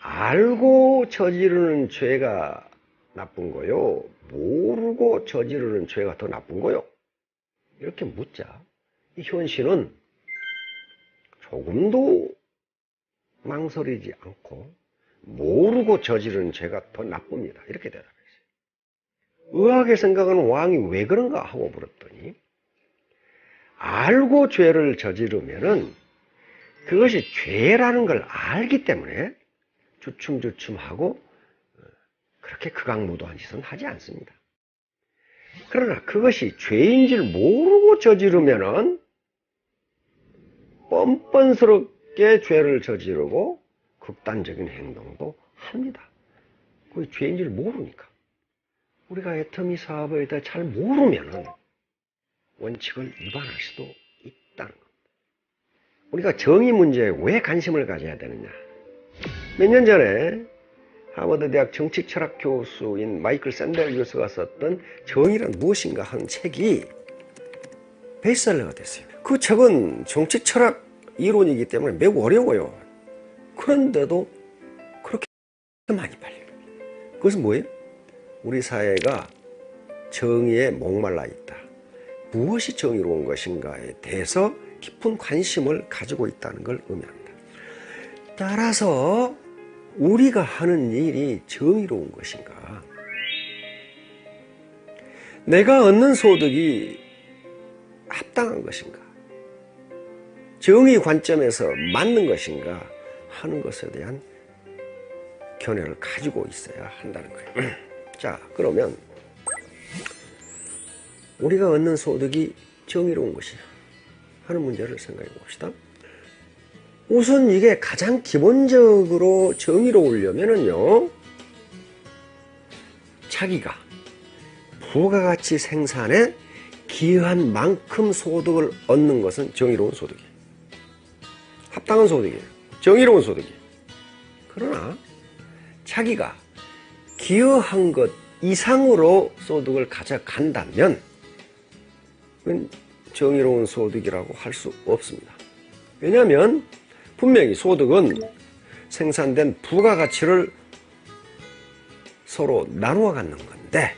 알고 저지르는 죄가 나쁜 거요, 모르고 저지르는 죄가 더 나쁜 거요? 이렇게 묻자 이 현실은 조금도 망설이지 않고 모르고 저지르는 죄가 더 나쁩니다. 이렇게 대답했어요. 의학의 생각은 왕이 왜 그런가 하고 물었더니 알고 죄를 저지르면은 그것이 죄라는 걸 알기 때문에 주춤주춤하고 그렇게 극악무도한 짓은 하지 않습니다. 그러나 그것이 죄인 줄 모르고 저지르면은 뻔뻔스럽게 죄를 저지르고 극단적인 행동도 합니다. 그게 죄인 줄 모르니까. 우리가 애터미 사업에 대해 잘 모르면은 원칙을 위반할 수도 있다는 겁니다. 우리가 정의 문제에 왜 관심을 가져야 되느냐? 몇 년 전에 하버드 대학 정치철학 교수인 마이클 샌델 교수가 썼던 정의란 무엇인가 하는 책이 베스트셀러가 됐어요. 그 책은 정치철학 이론이기 때문에 매우 어려워요. 그런데도 그렇게 많이 팔려요. 그것은 뭐예요? 우리 사회가 정의에 목말라 있다. 무엇이 정의로운 것인가에 대해서 깊은 관심을 가지고 있다는 걸 의미합니다. 따라서 우리가 하는 일이 정의로운 것인가? 내가 얻는 소득이 합당한 것인가? 정의 관점에서 맞는 것인가 하는 것에 대한 견해를 가지고 있어야 한다는 거예요. 자, 그러면 우리가 얻는 소득이 정의로운 것이냐 하는 문제를 생각해 봅시다. 우선 이게 가장 기본적으로 정의로우려면요, 자기가 부가가치 생산에 기여한 만큼 소득을 얻는 것은 정의로운 소득이에요. 합당한 소득이에요. 정의로운 소득이에요. 그러나 자기가 기여한 것 이상으로 소득을 가져간다면 그건 정의로운 소득이라고 할 수 없습니다. 왜냐하면 분명히 소득은 생산된 부가가치를 서로 나누어 갖는 건데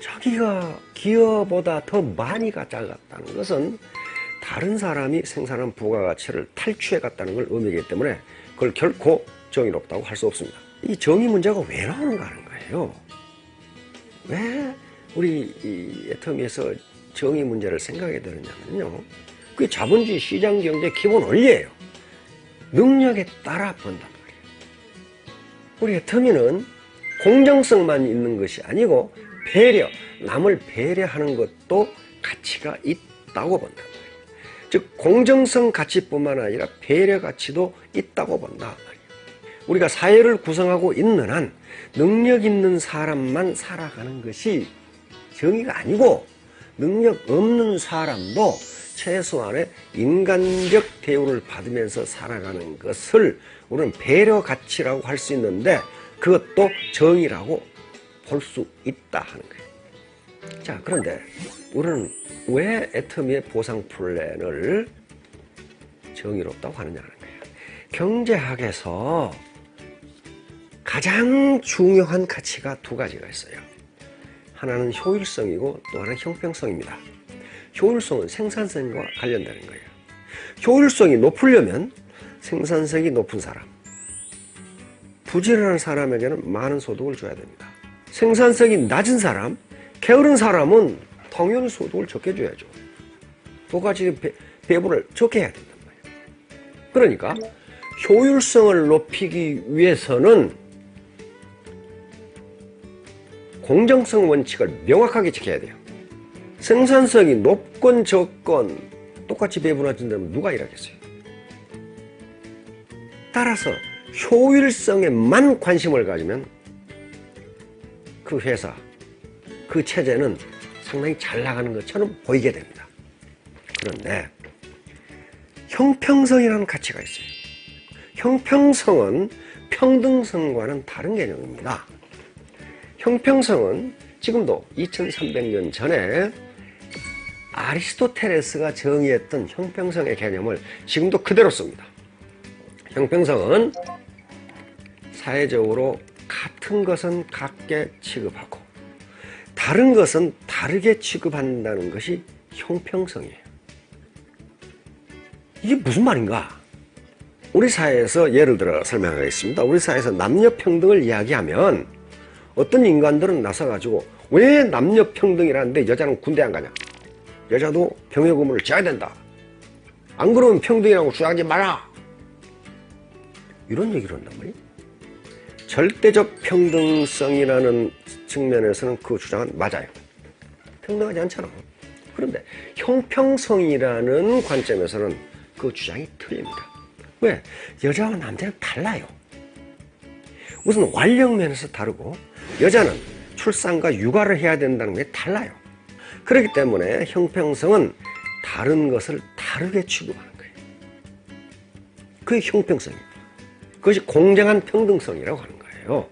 자기가 기여보다 더 많이 가져갔다는 것은 다른 사람이 생산한 부가가치를 탈취해 갔다는 걸 의미하기 때문에 그걸 결코 정의롭다고 할 수 없습니다. 이 정의 문제가 왜 나오는가 하는 거예요. 왜 우리 이 애터미에서 정의 문제를 생각하게 되느냐면요, 그게 자본주의 시장경제의 기본 원리예요. 능력에 따라 번단 말이에요. 우리 애터미는 공정성만 있는 것이 아니고 배려, 남을 배려하는 것도 가치가 있다고 본단 말이에요. 즉 공정성 가치뿐만 아니라 배려 가치도 있다고 본다 말이에요. 우리가 사회를 구성하고 있는 한 능력 있는 사람만 살아가는 것이 정의가 아니고 능력 없는 사람도 최소한의 인간적 대우를 받으면서 살아가는 것을 우리는 배려 가치라고 할 수 있는데 그것도 정의라고 볼 수 있다 하는 거예요. 자, 그런데 우리는 왜 애터미의 보상 플랜을 정의롭다고 하느냐는 거예요. 경제학에서 가장 중요한 가치가 두 가지가 있어요. 하나는 효율성이고 또 하나는 형평성입니다. 효율성은 생산성과 관련되는 거예요. 효율성이 높으려면 생산성이 높은 사람, 부지런한 사람에게는 많은 소득을 줘야 됩니다. 생산성이 낮은 사람, 게으른 사람은 당연히 소득을 적게 줘야죠. 부가가치 배분을 적게 해야 된단 말이에요. 그러니까 효율성을 높이기 위해서는 공정성 원칙을 명확하게 지켜야 돼요. 생산성이 높건 적건 똑같이 배분해준다면 누가 일하겠어요? 따라서 효율성에만 관심을 가지면 그 회사, 그 체제는 상당히 잘 나가는 것처럼 보이게 됩니다. 그런데 형평성이라는 가치가 있어요. 형평성은 평등성과는 다른 개념입니다. 형평성은 지금도 2300년 전에 아리스토텔레스가 정의했던 형평성의 개념을 지금도 그대로 씁니다. 형평성은 사회적으로 같은 것은 같게 취급하고 다른 것은 다르게 취급한다는 것이 형평성이에요. 이게 무슨 말인가? 우리 사회에서 예를 들어 설명하겠습니다. 우리 사회에서 남녀평등을 이야기하면 어떤 인간들은 나서가지고 왜 남녀평등이라는데 여자는 군대 안 가냐? 여자도 병역 의무를 지어야 된다. 안 그러면 평등이라고 주장하지 마라. 이런 얘기를 한단 말이에요. 절대적 평등성이라는 측면에서는 그 주장은 맞아요. 평등하지 않잖아. 그런데 형평성이라는 관점에서는 그 주장이 틀립니다. 왜? 여자와 남자는 달라요. 우선 완력면에서 다르고 여자는 출산과 육아를 해야 된다는 게 달라요. 그렇기 때문에 형평성은 다른 것을 다르게 취급하는 거예요. 그게 형평성입니다. 그것이 공정한 평등성이라고 하는 거예요.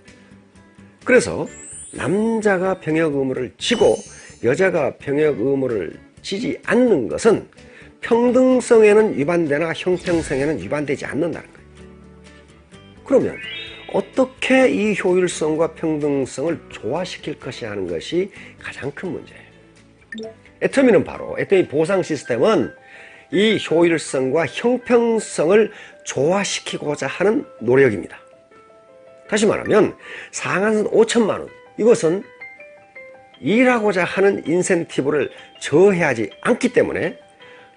그래서 남자가 병역 의무를 지고 여자가 병역 의무를 지지 않는 것은 평등성에는 위반되나 형평성에는 위반되지 않는다는 거예요. 그러면 어떻게 이 효율성과 평등성을 조화시킬 것이냐 하는 것이 가장 큰 문제예요. 애터미 보상 시스템은 이 효율성과 형평성을 조화시키고자 하는 노력입니다. 다시 말하면 상한선 5천만 원, 이것은 일하고자 하는 인센티브를 저해하지 않기 때문에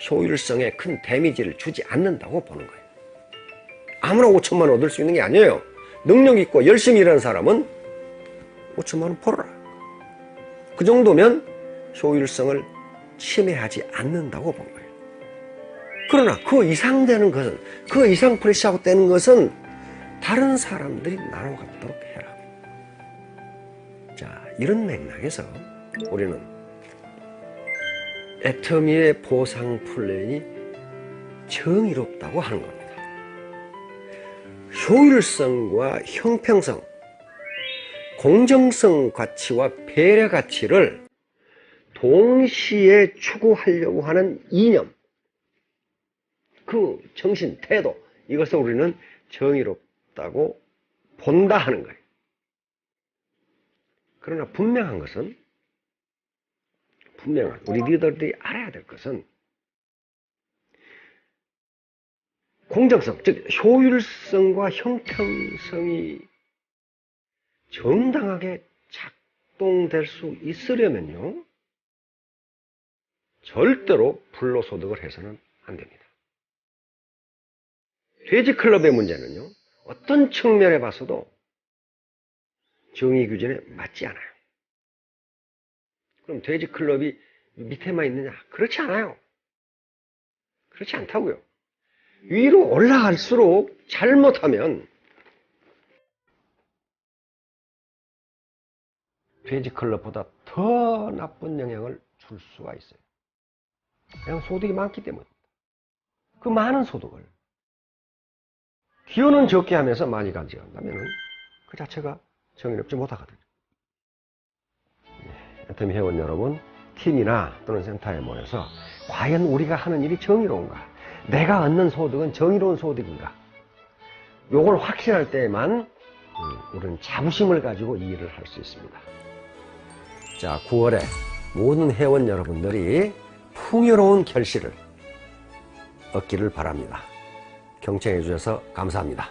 효율성에 큰 데미지를 주지 않는다고 보는 거예요. 아무나 5천만 원 얻을 수 있는 게 아니에요. 능력 있고 열심히 일하는 사람은 5천만 원 벌어라. 그 정도면 효율성을 침해하지 않는다고 본 거예요. 그러나 그 이상 되는 것은, 그 이상 프레시하고 되는 것은 다른 사람들이 나눠 갖도록 해라. 자, 이런 맥락에서 우리는 애터미의 보상 플랜이 정의롭다고 하는 겁니다. 효율성과 형평성, 공정성 가치와 배려 가치를 동시에 추구하려고 하는 이념, 그 정신, 태도, 이것을 우리는 정의롭다고 본다 하는 거예요. 그러나 분명한 것은, 우리 리더들이 알아야 될 것은 공정성, 즉 효율성과 형평성이 정당하게 작동될 수 있으려면요, 절대로 불로소득을 해서는 안 됩니다. 돼지클럽의 문제는요, 어떤 측면에 봐서도 정의규준에 맞지 않아요. 그럼 돼지클럽이 밑에만 있느냐? 그렇지 않아요. 그렇지 않다고요. 위로 올라갈수록 잘못하면 돼지클럽보다 더 나쁜 영향을 줄 수가 있어요. 그냥 소득이 많기 때문입니다. 그 많은 소득을 기여는 적게 하면서 많이 가져간다면 그 자체가 정의롭지 못하거든요. 애터미 회원 여러분, 팀이나 또는 센터에 모여서 과연 우리가 하는 일이 정의로운가? 내가 얻는 소득은 정의로운 소득인가? 요걸 확신할 때에만 우리는 자부심을 가지고 이 일을 할 수 있습니다. 자, 9월에 모든 회원 여러분들이 풍요로운 결실을 얻기를 바랍니다. 경청해 주셔서 감사합니다.